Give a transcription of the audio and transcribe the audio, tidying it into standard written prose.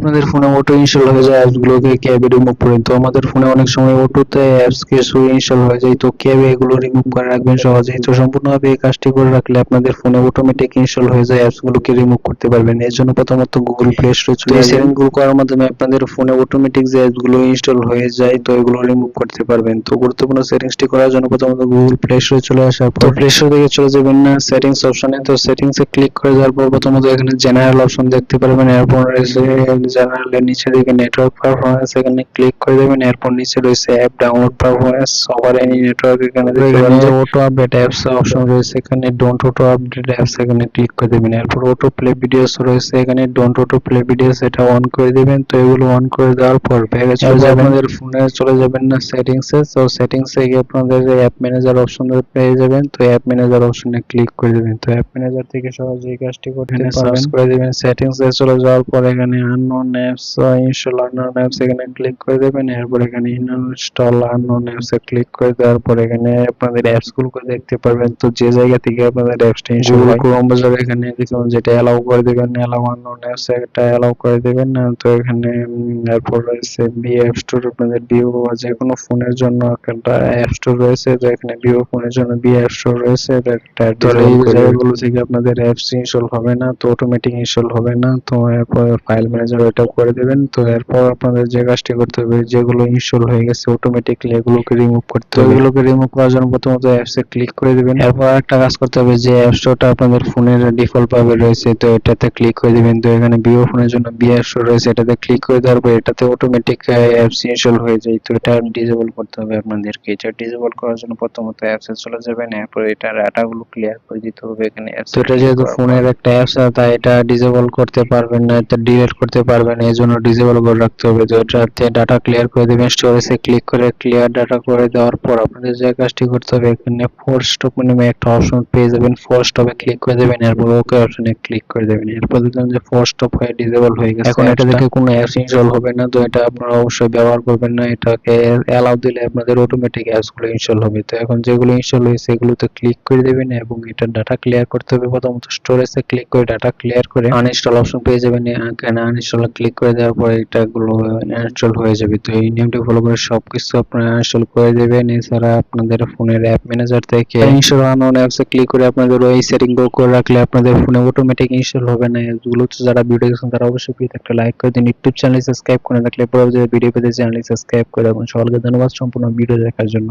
আপনাদের ফোনে auto install হয়ে যায় অ্যাপসগুলোকে কিভাবে রিমুভ করেন। তো আমাদের ফোনে অনেক সময় অটোতে অ্যাপস কিছু ইনস্টল হয়ে যায়, তো কিভাবে এগুলো রিমুভ করে রাখবেন সহজেই। তো সম্পূর্ণভাবে এই কাজটি করে রাখলে আপনাদের ফোনে অটোমেটিক ইনস্টল হয়ে যায় অ্যাপসগুলোকে রিমুভ করতে পারবেন। এর জন্য প্রথমত গুগল প্লে স্টোরে চলে আসবেন। এই সেটিংসগুলো করার মাধ্যমে আপনাদের ফোনে অটোমেটিক যে অ্যাপসগুলো ইনস্টল হয়ে যায় তো এগুলো রিমুভ করতে পারবেন। তো গুরুত্বপূর্ণ সেটিংসটি করার জন্য প্রথমত গুগল প্লে স্টোরে চলে আসার পর প্লে স্টোর থেকে চলে যাবেন না সেটিংস অপশনে। তো সেটিংসে ক্লিক করে যাওয়ার পর প্রথমত এখানে জেনারেল অপশন দেখতে পারবেন। এরপর জেনারেলের নিচে দিকে নেটওয়ার্ক পারফরম্যান্স এখানে ক্লিক করে দেবেন। এরপর নিচে রয়েছে app download performance over any network, এখানে অটো আপডেট অ্যাপস অপশন রয়েছে, এখানে ডোন্ট অটো আপডেট অ্যাপস এখানে ক্লিক করে দেবেন। এরপর অটো প্লে ভিডিওস রয়েছে, এখানে ডোন্ট অটো প্লে ভিডিওস এটা অন করে দিবেন। তো এগুলো অন করে দেওয়ার পর ব্যাগে চলে যাবেন, আপনাদের ফোনে চলে যাবেন না সেটিংসে। তো সেটিংসে গিয়ে আপনাদের অ্যাপ ম্যানেজার অপশন পেয়ে যাবেন। তো অ্যাপ ম্যানেজার অপশনে ক্লিক করে দিবেন। তো অ্যাপ ম্যানেজার থেকে সহজে এই কাজটি করতে পারবেন। সার্চ করে দিবেন সেটিংসে চলে যাওয়ার পর এখানে unknown apps install unknown apps এখানে ক্লিক করে দেবেন। এরপর এখানে ইনস্টল আননোন অ্যাপস এ ক্লিক করে দেওয়ার পর এখানে আপনাদের অ্যাপস গুলোকে দেখতে পারবেন। তো যে জায়গা থেকে আপনাদের অ্যাপসটা ইনস্টল হয় ক্রোম ব্রাউজারে এখানে দেখুন যেটা অ্যালাউ করে দিবেন, অ্যালাউ আননোন অ্যাপস এটা অ্যালাউ করে দিবেন। তো এখানে এরপর রয়েছে বি অ্যাপ স্টোর, আপনাদের ভিভো বা যে কোনো ফোনের জন্য একটা অ্যাপ স্টোর রয়েছে। তো এখানে ভিভো ফোনের জন্য বি অ্যাপ স্টোর রয়েছে, এটা এই জায়গাগুলো থেকে আপনাদের অ্যাপস ইনস্টল হবে না, তো অটোমেটিক ইনস্টল হবে না। তো এরপর ফাইল ম্যানেজার ওটাও করে দিবেন। তো এরপর আপনাদের যে কাজটি করতে হবে যেগুলো ইনস্টল হয়ে গেছে অটোমেটিকলি এগুলোকে রিমুভ করতে হবে। এগুলোকে রিমুভ করার জন্য প্রথমত অ্যাপস এ ক্লিক করে দিবেন। এরপর একটা কাজ করতে হবে যে অ্যাপ স্টোরটা আপনাদের ফোনের ডিফল্ট ভাবে রয়েছে তো এটাতে ক্লিক করে দিবেন। তো এখানে ভিভো ফোনের জন্য বি অ্যাপ স্টোর রয়েছে, এটাতে ক্লিক করে দেওয়ার পর এটাতে অটোমেটিক অ্যাপস ইনস্টল হয়ে যায়। তো এটা ডিসেবল করতে হবে আপনাদেরকে। এটা ডিসেবল করার জন্য প্রথমত অ্যাপস এ চলে যাবেন, এরপর এটা ডাটাগুলো ক্লিয়ার করে দিতে হবে এখানে অ্যাপস। তো এটা যেহেতু ফোনের একটা অ্যাপস তাই এটা ডিসেবল করতে পারবেন না, এটা ডিলিট করতে পারবেন না, এজন্য ডিসেবল করে রাখতে হবে। তো এটাতে ডাটা ক্লিয়ার করে দিবেন। স্টোরেজে ক্লিক করে ক্লিয়ার ডাটা করে দেওয়ার পর আপনাদের যে কাজটি করতে হবে এখানে ফোর্স স্টপ নামে একটা অপশন পেয়ে যাবেন, ফোর্স স্টপে ক্লিক করে দেবেন। এরপর ওকে অপশনে ক্লিক করে দেবেন। এরপর দেখবেন যে ফোর্স স্টপ হয়ে ডিসেবল হয়ে গেছে। এখন এটা থেকে কোনো অ্যাপস ইনস্টল হবে না, তো এটা আপনারা অবশ্যই ব্যবহার করবেন না। এটাকে অ্যালাউ দিলে আপনাদের অটোমেটিক অ্যাপসগুলো ইনস্টল হবে। তো এখন যেগুলো ইনস্টল হয়েছে এগুলোতে ক্লিক করে দেবেন এবং এটা ডাটা ক্লিয়ার করতে হবে। প্রথমত স্টোরেজে ক্লিক করে ডাটা ক্লিয়ার করে আনইনস্টল অপশন পেয়ে যাবেন, এখানে আনইনস্টল ক্লিক করে দেওয়ার পরে এটাগুলো ইনস্টল হয়ে যাবে। তো এই নিয়মটি ফলো করে সবকিছু আপনারা ইনস্টল করে দেবেন। এছাড়া আপনাদের ফোনের অ্যাপ ম্যানেজার থেকে ইনস্টল আননোন অ্যাপসে ক্লিক করে আপনাদের ওই সেটিংগুলো করে রাখলে আপনাদের ফোনে অটোমেটিক ইনস্টল হবে না। এগুলো যারা ভিডিও দেখছেন তারা অবশ্যই প্লিজ একটা লাইক করে দিন, ইউটিউব চ্যানেল সাবস্ক্রাইব করে রাখলে পরবর্তী ভিডিও পেতে চ্যানেল সাবস্ক্রাইব করে রাখুন। সকলকে ধন্যবাদ সম্পূর্ণ ভিডিও দেখার জন্য।